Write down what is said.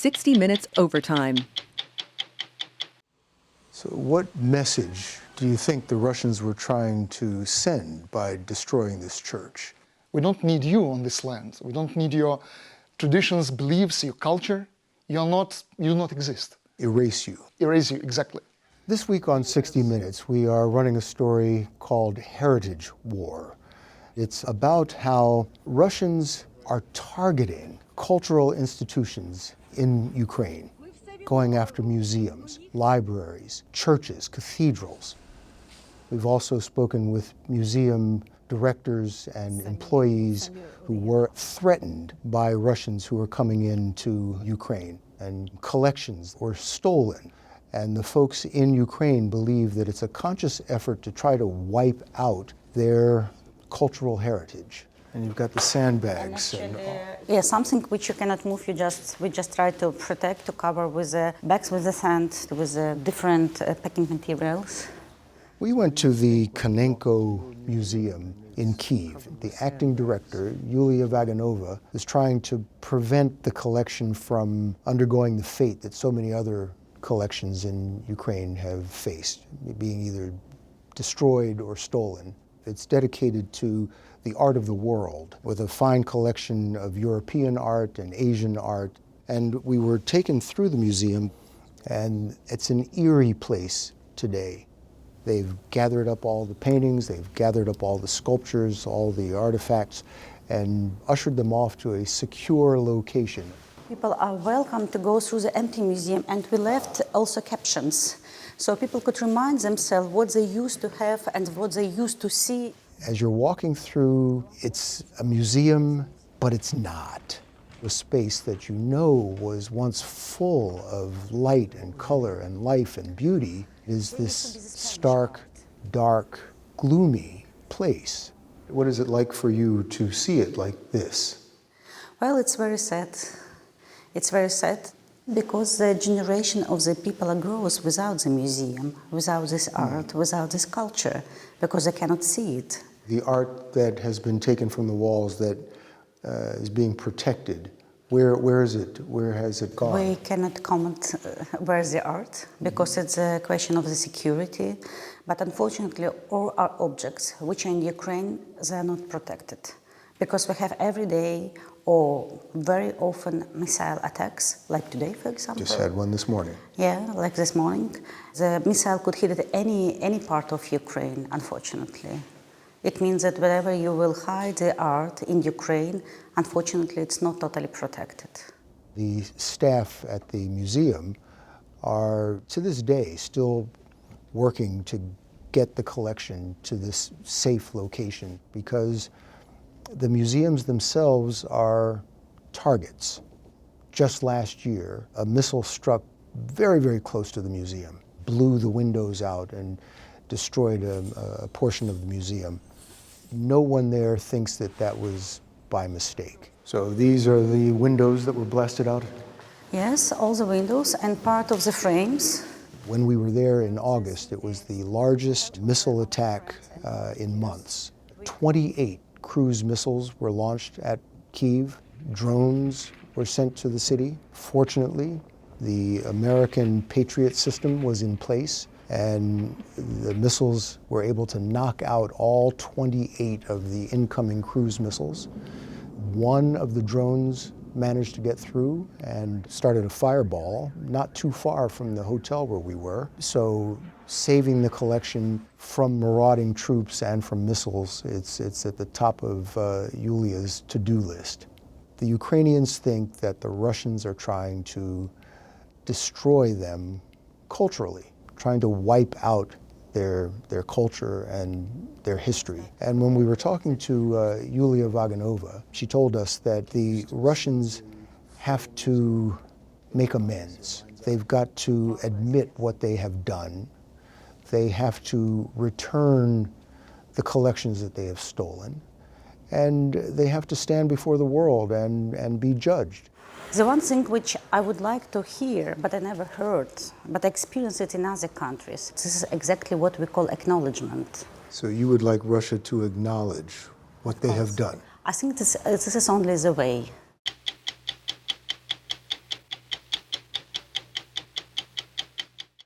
60 Minutes Overtime. So what message do you think the Russians were trying to send by destroying this church? We don't need you on this land. We don't need your traditions, beliefs, your culture. You do not exist. Erase you. Erase you, exactly. This week on 60 Minutes, we are running a story called Heritage War. It's about how Russians are targeting cultural institutions in Ukraine, going after museums, libraries, churches, cathedrals. We've also spoken with museum directors and employees who were threatened by Russians who were coming into Ukraine, and collections were stolen. And the folks in Ukraine believe that it's a conscious effort to try to wipe out their cultural heritage. And you've got the sandbags. Yeah, something which you cannot move, we just try to protect, to cover with bags with the sand, with different packing materials. We went to the Kenko Museum in Kyiv. The acting director, Yulia Vaganova, is trying to prevent the collection from undergoing the fate that so many other collections in Ukraine have faced, being either destroyed or stolen. It's dedicated to the art of the world, with a fine collection of European art and Asian art. And we were taken through the museum, and it's an eerie place today. They've gathered up all the paintings, they've gathered up all the sculptures, all the artifacts, and ushered them off to a secure location. People are welcome to go through the empty museum, and we left also captions, so people could remind themselves what they used to have and what they used to see. As you're walking through, it's a museum, but it's not. A space that you know was once full of light and color and life and beauty is this stark, dark, gloomy place. What is it like for you to see it like this? Well, it's very sad. It's very sad because the generation of the people grows without the museum, without this art, without this culture, because they cannot see it. The art that has been taken from the walls that is being protected, where is it? Where has it gone? We cannot comment where is the art, because it's a question of the security. But unfortunately, all our objects which are in Ukraine, they are not protected. Because we have every day or very often missile attacks, like today, for example. Just had one this morning. Yeah, like this morning. The missile could hit at any part of Ukraine, unfortunately. It means that wherever you will hide the art in Ukraine, unfortunately, it's not totally protected. The staff at the museum are, to this day, still working to get the collection to this safe location, because the museums themselves are targets. Just last year, a missile struck very, very close to the museum, blew the windows out and destroyed a portion of the museum. No one there thinks that that was by mistake. So these are the windows that were blasted out? Yes, all the windows and part of the frames. When we were there in August, it was the largest missile attack in months. 28 cruise missiles were launched at Kyiv. Drones were sent to the city. Fortunately, the American Patriot system was in place, and the missiles were able to knock out all 28 of the incoming cruise missiles. One of the drones managed to get through and started a fireball not too far from the hotel where we were. So saving the collection from marauding troops and from missiles, it's at the top of Yulia's to-do list. The Ukrainians think that the Russians are trying to destroy them culturally, trying to wipe out their culture and their history. And when we were talking to Yulia Vaganova, she told us that the Russians have to make amends. They've got to admit what they have done. They have to return the collections that they have stolen. And they have to stand before the world and be judged. The one thing which I would like to hear, but I never heard, but I experienced it in other countries, this is exactly what we call acknowledgement. So you would like Russia to acknowledge what they have done? I think this is only the way.